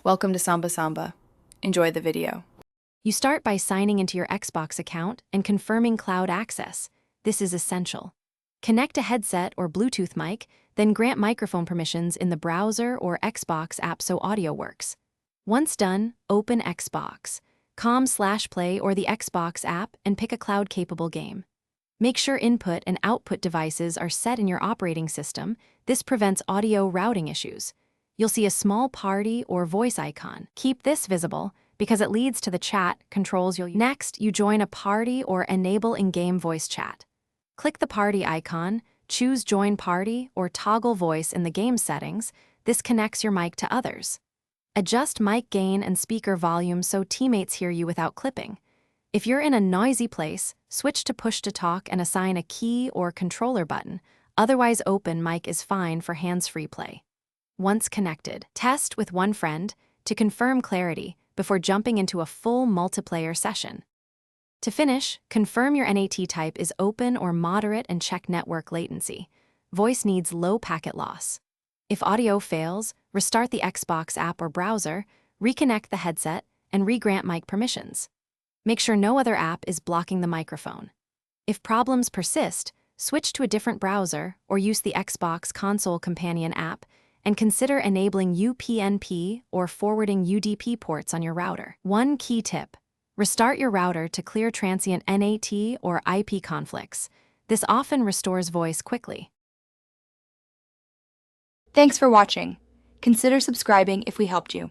Welcome to Samba Samba. Enjoy the video. You start by signing into your Xbox account and confirming cloud access. This is essential. Connect a headset or Bluetooth mic, then grant microphone permissions in the browser or Xbox app so audio works. Once done, open Xbox, com/play or the Xbox app and pick a cloud-capable game. Make sure input and output devices are set in your operating system. This prevents audio routing issues. You'll see a small party or voice icon. Keep this visible because it leads to the chat controls you'll use. Next, you join a party or enable in-game voice chat. Click the party icon, choose Join Party or toggle voice in the game settings. This connects your mic to others. Adjust mic gain and speaker volume so teammates hear you without clipping. If you're in a noisy place, switch to push to talk and assign a key or controller button. Otherwise, open mic is fine for hands-free play. Once connected, test with one friend to confirm clarity before jumping into a full multiplayer session. To finish, confirm your NAT type is open or moderate and check network latency. Voice needs low packet loss. If audio fails, restart the Xbox app or browser, reconnect the headset, and re-grant mic permissions. Make sure no other app is blocking the microphone. If problems persist, switch to a different browser or use the Xbox Console Companion app and consider enabling UPnP or forwarding UDP ports on your router. One key tip: restart your router to clear transient NAT or IP conflicts. This often restores voice quickly. Thanks for watching. Consider subscribing if we helped you.